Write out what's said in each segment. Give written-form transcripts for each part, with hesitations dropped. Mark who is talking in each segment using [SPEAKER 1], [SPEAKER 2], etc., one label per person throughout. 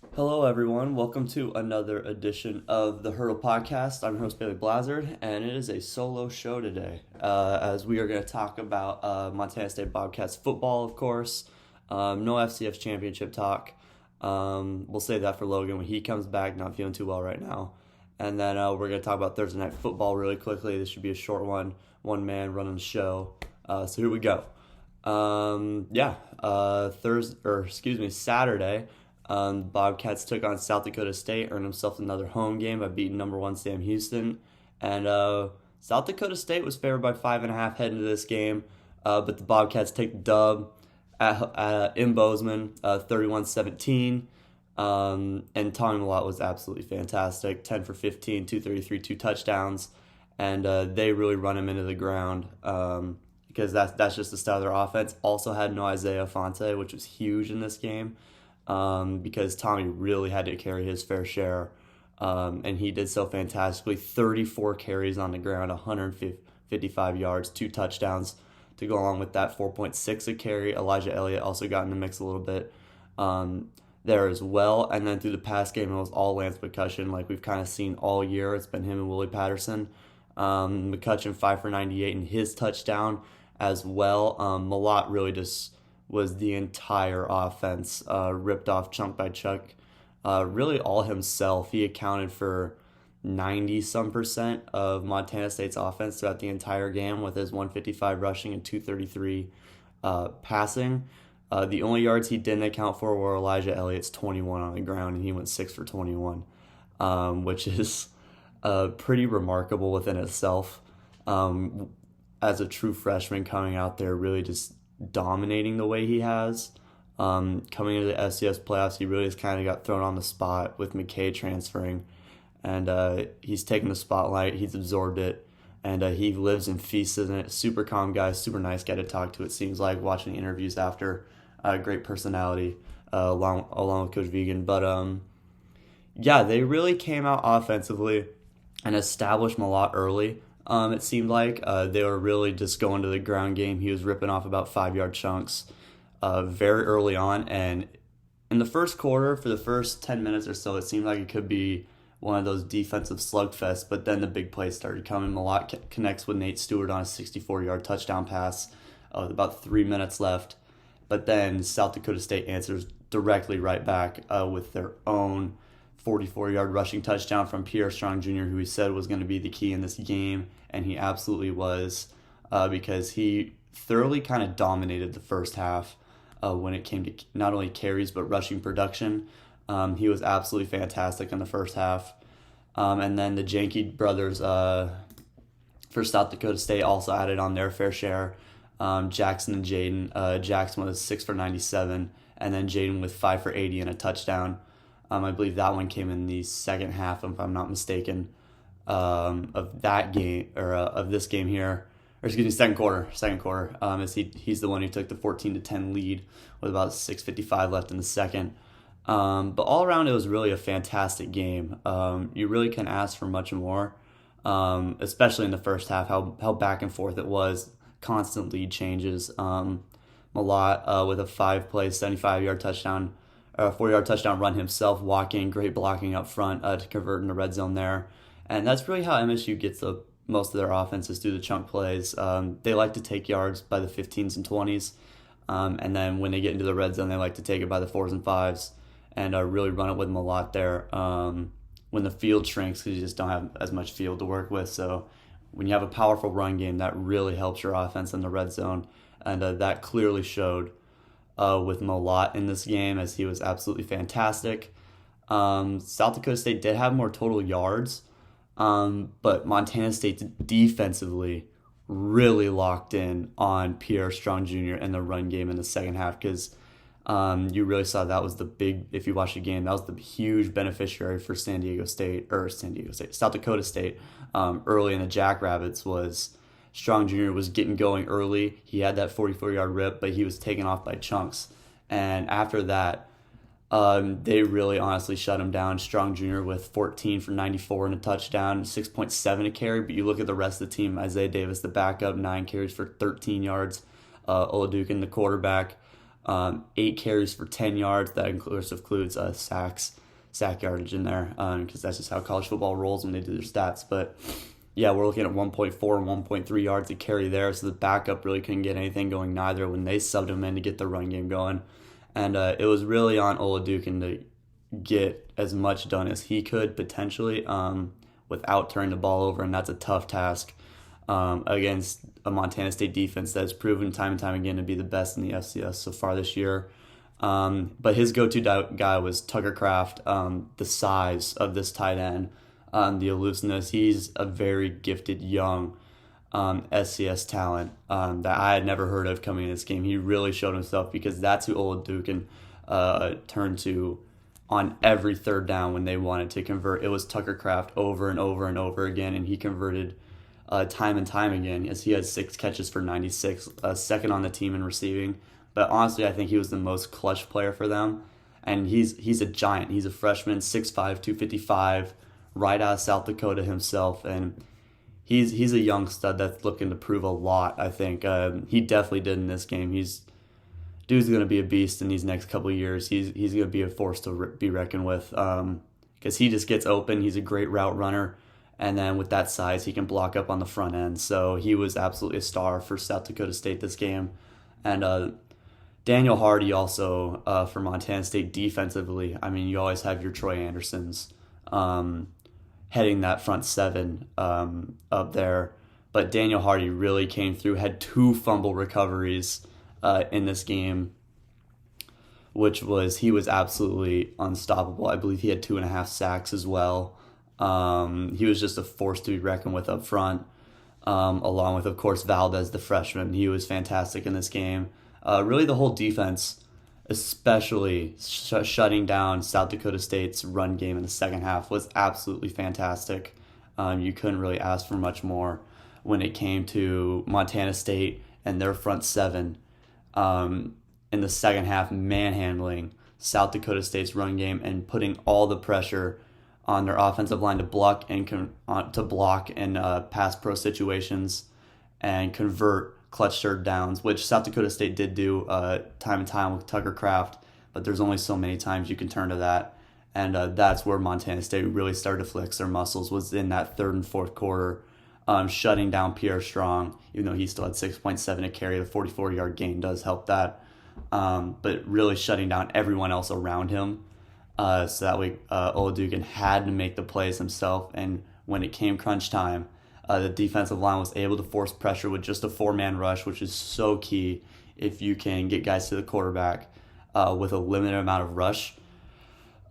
[SPEAKER 1] Hello, everyone. Welcome to another edition of the Hurdle Podcast. I'm your host, Bailey Blazard, and it is a solo show today as we are going to talk about Montana State Bobcats football, of course. No FCS Championship talk. We'll save that for Logan when he comes back, not feeling too well right now. And then we're going to talk about Thursday Night Football really quickly. This should be a short one man running the show. So here we go. Saturday. Bobcats took on South Dakota State, earned themselves another home game by beating number one Sam Houston. And South Dakota State was favored by 5.5 heading into this game, but the Bobcats take the dub in Bozeman, 31-17. And Tommy Mellott was absolutely fantastic, 10 for 15, 233, 2 touchdowns. And they really run him into the ground because that's just the style of their offense. Also had no Isaiah Ifanse, which was huge in this game. Because Tommy really had to carry his fair share, and he did so fantastically. 34 carries on the ground, 155 yards, 2 touchdowns to go along with that, 4.6 a carry. Elijah Elliott also got in the mix a little bit there as well. And then through the pass game, it was all Lance McCutcheon, like we've kind of seen all year. It's been him and Willie Patterson. McCutcheon 5 for 98 in his touchdown as well. Mellott really just was the entire offense, ripped off chunk by chunk, really all himself. He accounted for 90% of Montana State's offense throughout the entire game with his 155 rushing and 233 passing. The only yards he didn't account for were Elijah Elliott's 21 on the ground, and he went 6 for 21, which is pretty remarkable within itself. As a true freshman coming out there, really just dominating the way he has. Coming into the FCS playoffs, he really just kind of got thrown on the spot with McKay transferring, and he's taken the spotlight, he's absorbed it, and he lives and feasts in it. Super calm guy, super nice guy to talk to, it seems like, watching the interviews after. Great personality, along with Coach Vegan. But they really came out offensively and established Mellott early. It seemed like they were really just going to the ground game. He was ripping off about 5-yard chunks very early on. And in the first quarter, for the first 10 minutes or so, it seemed like it could be one of those defensive slugfests. But then the big plays started coming. Mellott connects with Nate Stewart on a 64-yard touchdown pass with about 3 minutes left. But then South Dakota State answers directly right back with their own 44-yard rushing touchdown from Pierre Strong Jr., who he said was going to be the key in this game, and he absolutely was, because he thoroughly kind of dominated the first half when it came to not only carries but rushing production. He was absolutely fantastic in the first half. And then the Janke brothers for South Dakota State also added on their fair share. Jackson and Jaden. Jackson was 6 for 97, and then Jaden with 5 for 80 and a touchdown. I believe that one came in the second half, if I'm not mistaken, of that game, or of this game here, or excuse me, second quarter. As he's the one who took the 14-10 lead with about 6:55 left in the second. But all around, it was really a fantastic game. You really can't ask for much more, especially in the first half. How back and forth it was, constant lead changes. Mellott with a 5-play, 75-yard touchdown. 4-yard touchdown run himself, walking, great blocking up front to convert in the red zone there. And that's really how MSU gets most of their offenses through the chunk plays. They like to take yards by the 15s and 20s. And then when they get into the red zone, they like to take it by the 4s and 5s and really run it with Mellott there when the field shrinks, because you just don't have as much field to work with. So when you have a powerful run game, that really helps your offense in the red zone. And that clearly showed with Mellott in this game, as he was absolutely fantastic. South Dakota State did have more total yards, but Montana State defensively really locked in on Pierre Strong Jr. and the run game in the second half, because you really saw that was the big, if you watch the game, that was the huge beneficiary for South Dakota State early in the Jackrabbits. Was Strong Jr. was getting going early. He had that 44-yard rip, but he was taken off by chunks. And after that, they really honestly shut him down. Strong Jr. with 14 for 94 and a touchdown, 6.7 a carry. But you look at the rest of the team, Isaiah Davis, the backup, 9 carries for 13 yards. Oladukin, the quarterback, 8 carries for 10 yards. That includes sack yardage in there, because that's just how college football rolls when they do their stats. But yeah, we're looking at 1.4 and 1.3 yards a carry there, so the backup really couldn't get anything going neither when they subbed him in to get the run game going. And it was really on Oladukin to get as much done as he could potentially without turning the ball over, and that's a tough task against a Montana State defense that has proven time and time again to be the best in the FCS so far this year. But his go-to guy was Tucker Kraft. The size of this tight end, the elusiveness. He's a very gifted young SCS talent that I had never heard of coming in this game. He really showed himself because that's who Oladukin turned to on every third down when they wanted to convert. It was Tucker Kraft over and over and over again, and he converted time and time again as he had 6 catches for 96, second on the team in receiving. But honestly, I think he was the most clutch player for them. And he's a giant. He's a freshman, 6'5", 255, right out of South Dakota himself. And he's a young stud that's looking to prove a lot, I think. He definitely did in this game. Dude's going to be a beast in these next couple of years. He's going to be a force to be reckoned with because he just gets open. He's a great route runner. And then with that size, he can block up on the front end. So he was absolutely a star for South Dakota State this game. And Daniel Hardy also for Montana State defensively. I mean, you always have your Troy Andersons heading that front 7 up there. But Daniel Hardy really came through, had 2 fumble recoveries in this game, he was absolutely unstoppable. I believe he had 2.5 sacks as well. He was just a force to be reckoned with up front, along with, of course, Valdez, the freshman. He was fantastic in this game. Really, the whole defense, especially shutting down South Dakota State's run game in the second half, was absolutely fantastic. You couldn't really ask for much more when it came to Montana State and their front 7 in the second half, manhandling South Dakota State's run game and putting all the pressure on their offensive line to block and pass pro situations and convert clutch third downs, which South Dakota State did do time and time with Tucker Kraft, but there's only so many times you can turn to that. And that's where Montana State really started to flex their muscles, was in that third and fourth quarter, shutting down Pierre Strong, even though he still had 6.7 a carry. The 44-yard gain does help that, but really shutting down everyone else around him. So that way Oladukin had to make the plays himself, and when it came crunch time, the defensive line was able to force pressure with just a 4-man rush, which is so key if you can get guys to the quarterback with a limited amount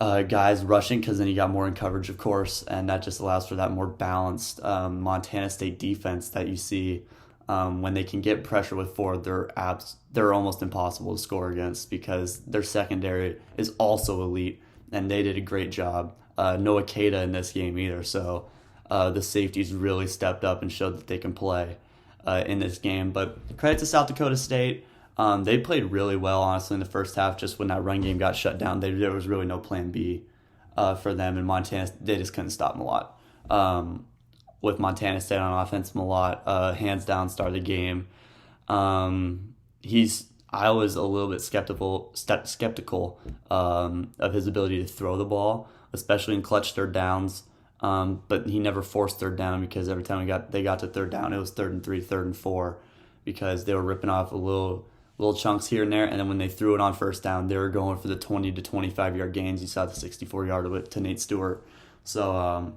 [SPEAKER 1] of guys rushing, because then you got more in coverage, of course, and that just allows for that more balanced Montana State defense that you see when they can get pressure with 4. They're almost impossible to score against because their secondary is also elite, and they did a great job. No Akeda in this game either, so the safeties really stepped up and showed that they can play in this game. But credit to South Dakota State. They played really well, honestly, in the first half. Just when that run game got shut down, there was really no plan B for them. And Montana, they just couldn't stop Mellott. With Montana State on offense, Mellott, hands down, started the game. I was a little bit skeptical of his ability to throw the ball, especially in clutch third downs. But he never forced third down, because every time they got to third down, it was 3rd and 3, 3rd and 4, because they were ripping off little chunks here and there, and then when they threw it on first down, they were going for the 20 to 25-yard gains. You saw the 64-yarder to Nate Stewart. So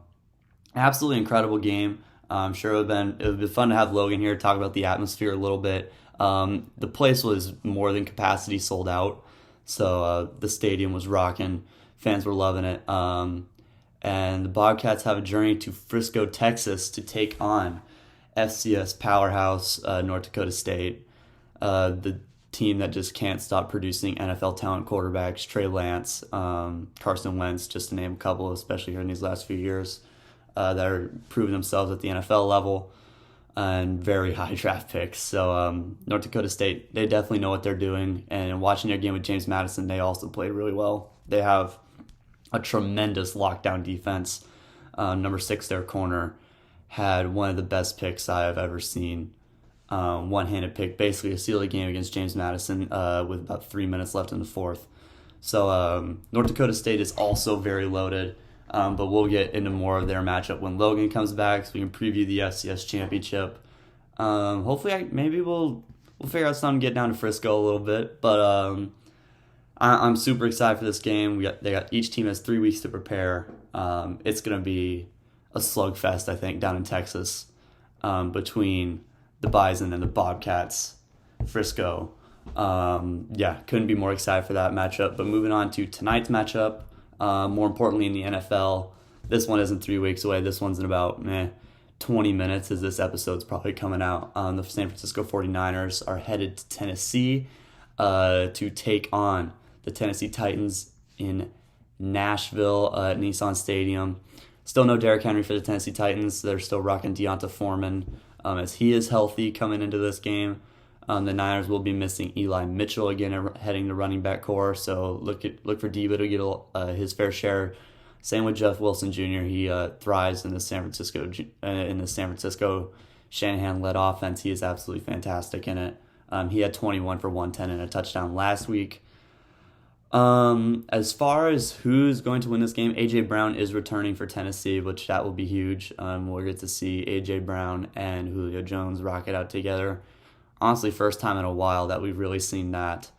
[SPEAKER 1] absolutely incredible game. I'm sure it would have been fun to have Logan here to talk about the atmosphere a little bit. The place was more than capacity, sold out, so the stadium was rocking. Fans were loving it. And the Bobcats have a journey to Frisco, Texas to take on FCS powerhouse North Dakota State, the team that just can't stop producing NFL talent quarterbacks, Trey Lance, Carson Wentz, just to name a couple, especially here in these last few years, that are proving themselves at the NFL level, and very high draft picks. So North Dakota State, they definitely know what they're doing, and watching their game with James Madison, they also played really well. They have a tremendous lockdown defense. Number 6, their corner, had one of the best picks I have ever seen one-handed pick, basically to seal the game against James Madison with about 3 minutes left in the fourth. So North Dakota State is also very loaded, but we'll get into more of their matchup when Logan comes back, so we can preview the FCS Championship. Hopefully, maybe we'll figure out something to get down to Frisco a little bit, but I'm super excited for this game. Each team has 3 weeks to prepare. It's gonna be a slugfest, I think, down in Texas, between the Bison and the Bobcats, Frisco. Couldn't be more excited for that matchup. But moving on to tonight's matchup, more importantly in the NFL, this one isn't 3 weeks away. This one's in about 20 minutes as this episode's probably coming out. The San Francisco 49ers are headed to Tennessee to take on the Tennessee Titans in Nashville at Nissan Stadium. Still no Derrick Henry for the Tennessee Titans. They're still rocking Deonta Foreman as he is healthy coming into this game. The Niners will be missing Eli Mitchell again, heading to running back core. So look for Debo to get his fair share. Same with Jeff Wilson Jr. He thrives in the San Francisco Shanahan-led offense. He is absolutely fantastic in it. He had 21 for 110 and a touchdown last week. As far as who's going to win this game, A.J. Brown is returning for Tennessee, which that will be huge. We'll get to see A.J. Brown and Julio Jones rock it out together. Honestly, first time in a while that we've really seen that.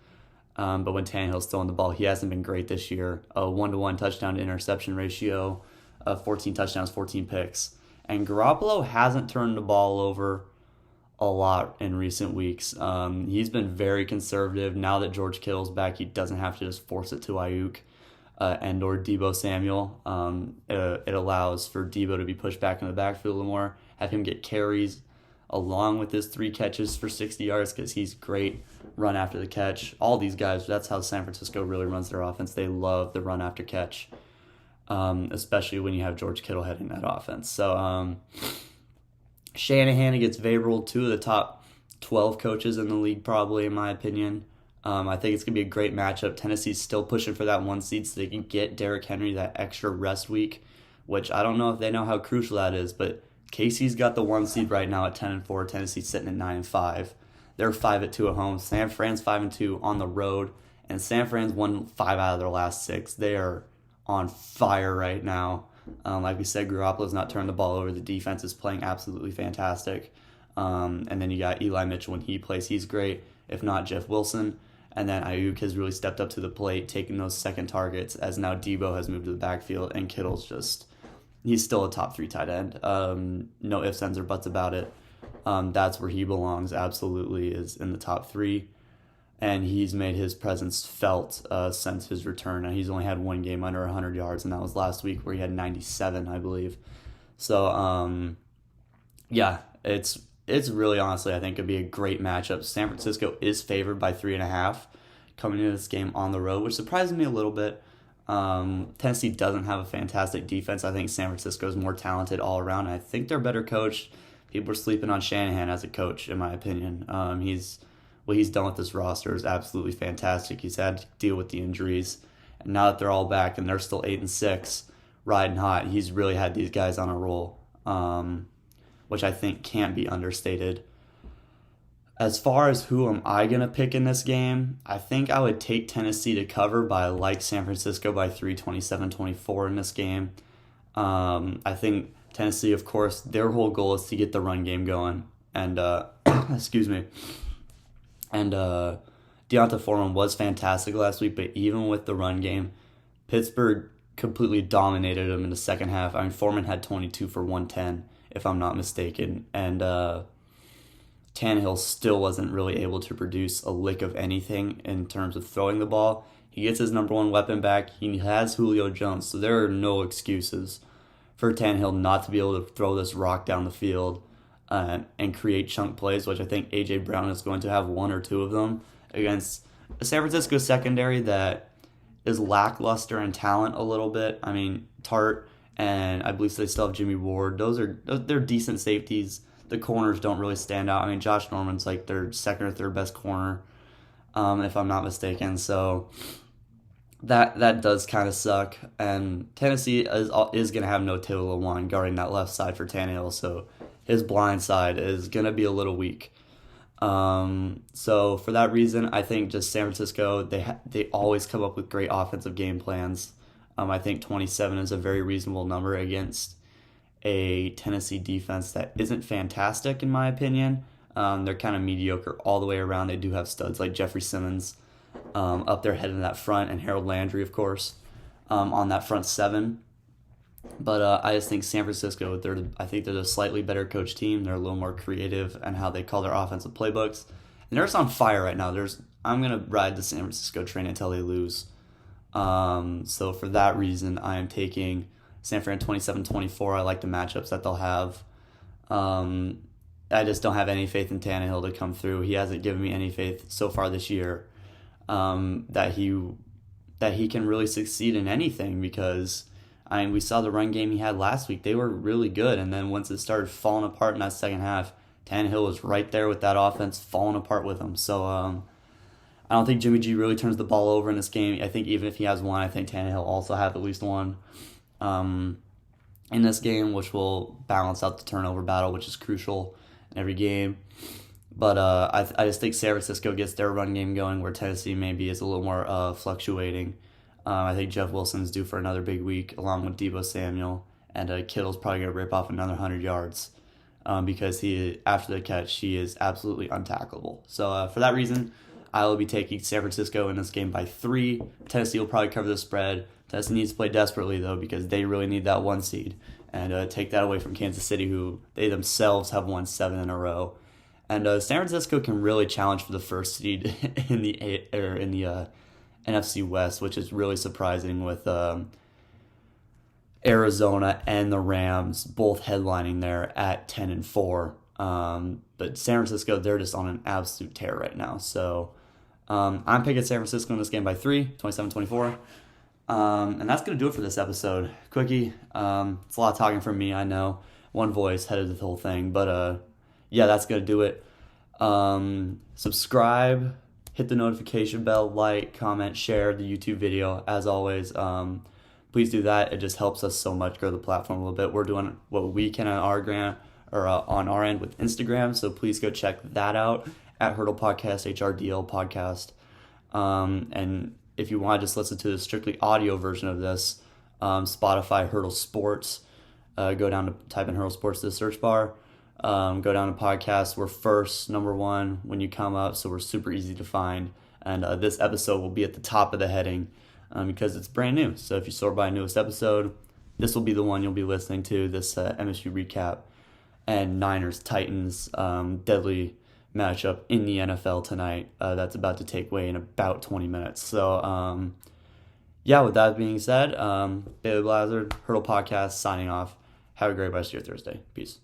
[SPEAKER 1] But when Tannehill's still on the ball, he hasn't been great this year. A 1-to-1 touchdown to interception ratio, 14 touchdowns, 14 picks. And Garoppolo hasn't turned the ball over a lot in recent weeks. He's been very conservative. Now that George Kittle's back, he doesn't have to just force it to Ayuk and or Deebo Samuel. It allows for Deebo to be pushed back in the backfield a little more, have him get carries along with his 3 catches for 60 yards because he's great run after the catch. All these guys, that's how San Francisco really runs their offense. They love the run after catch, especially when you have George Kittle heading that offense. So Shanahan gets favorable, 2 of the top 12 coaches in the league, probably, in my opinion. I think it's going to be a great matchup. Tennessee's still pushing for that 1 seed so they can get Derrick Henry that extra rest week, which I don't know if they know how crucial that is, but Casey's got the 1 seed right now at 10-4. Tennessee's sitting at 9-5. They're 5-2 at home. San Fran's 5-2 on the road, and San Fran's won 5 out of their last 6. They are on fire right now. Like we said, Garoppolo's not turning the ball over. The defense is playing absolutely fantastic. And then you got Eli Mitchell when he plays. He's great. If not, Jeff Wilson. And then Ayuk has really stepped up to the plate, taking those second targets as now Debo has moved to the backfield. And Kittle's he's still a top 3 tight end. No ifs, ands, or buts about it. That's where he belongs, absolutely, is in the top 3. And he's made his presence felt since his return. Now, he's only had 1 game under 100 yards, and that was last week where he had 97, I believe. So, it's really, honestly, I think it'd be a great matchup. San Francisco is favored by 3.5 coming into this game on the road, which surprises me a little bit. Tennessee doesn't have a fantastic defense. I think San Francisco is more talented all around. I think they're better coached. People are sleeping on Shanahan as a coach, in my opinion. What he's done with this roster is absolutely fantastic. He's had to deal with the injuries, and now that they're all back and they're still 8-6, riding hot, he's really had these guys on a roll, which I think can't be understated. As far as who am I going to pick in this game, I think I would take Tennessee to cover, but I like San Francisco by 3, 27-24 in this game. I think Tennessee, of course, their whole goal is to get the run game going. And, excuse me. And Deonta Foreman was fantastic last week, but even with the run game, Pittsburgh completely dominated him in the second half. I mean, Foreman had 22 for 110, if I'm not mistaken. And Tannehill still wasn't really able to produce a lick of anything in terms of throwing the ball. He gets his number 1 weapon back. He has Julio Jones, so there are no excuses for Tannehill not to be able to throw this rock down the field and create chunk plays, which I think A.J. Brown is going to have 1 or 2 of them against a San Francisco secondary that is lackluster in talent a little bit. I mean, Tart and I believe they still have Jimmy Ward. They're decent safeties. The corners don't really stand out. I mean, Josh Norman's like their second or third best corner, if I'm not mistaken. So that does kind of suck. And Tennessee is going to have no Tillawine guarding that left side for Tannehill, so his blind side is going to be a little weak. So for that reason, I think just San Francisco, they always come up with great offensive game plans. I think 27 is a very reasonable number against a Tennessee defense that isn't fantastic in my opinion. They're kind of mediocre all the way around. They do have studs like Jeffrey Simmons up there heading that front, and Harold Landry, of course, on that front seven. But I just think San Francisco, I think they're a slightly better coach team. They're a little more creative in how they call their offensive playbooks. And they're just on fire right now. I'm going to ride the San Francisco train until they lose. So for that reason, I am taking San Fran 27-24. I like the matchups that they'll have. I just don't have any faith in Tannehill to come through. He hasn't given me any faith so far this year that he can really succeed in anything, because we saw the run game he had last week. They were really good, and then once it started falling apart in that second half, Tannehill was right there with that offense falling apart with him. So I don't think Jimmy G really turns the ball over in this game. I think even if he has one, I think Tannehill also have at least one in this game, which will balance out the turnover battle, which is crucial in every game. But I just think San Francisco gets their run game going, where Tennessee maybe is a little more fluctuating. I think Jeff Wilson's due for another big week, along with Deebo Samuel, and Kittle's probably going to rip off another 100 yards because after the catch, he is absolutely untackleable. So for that reason, I will be taking San Francisco in this game by 3. Tennessee will probably cover the spread. Tennessee needs to play desperately, though, because they really need that 1 seed, and take that away from Kansas City, who they themselves have won 7 in a row. And San Francisco can really challenge for the first seed in the NFC West, which is really surprising with Arizona and the Rams both headlining there at 10-4. But San Francisco, they're just on an absolute tear right now. So I'm picking San Francisco in this game by 3, 27-24. And that's going to do it for this episode. Quickie, it's a lot of talking from me, I know. One voice headed the whole thing. But yeah, that's going to do it. Subscribe, hit the notification bell, like, comment, share the YouTube video. As always, please do that. It just helps us so much grow the platform a little bit. We're doing what we can on our end with Instagram, so please go check that out at Hurdle Podcast, HRDL Podcast. And if you want to just listen to the strictly audio version of this, Spotify Hurdle Sports. Go down to type in Hurdle Sports to the search bar. Go down to podcasts. We're first, number 1 when you come up, so we're super easy to find. And this episode will be at the top of the heading because it's brand new. So if you sort by newest episode, this will be the one you'll be listening to, this MSU recap and Niners-Titans deadly matchup in the NFL tonight. That's about to take way in about 20 minutes. So, yeah, with that being said, Bailey Blazard, Hurdle Podcast, signing off. Have a great rest of your Thursday. Peace.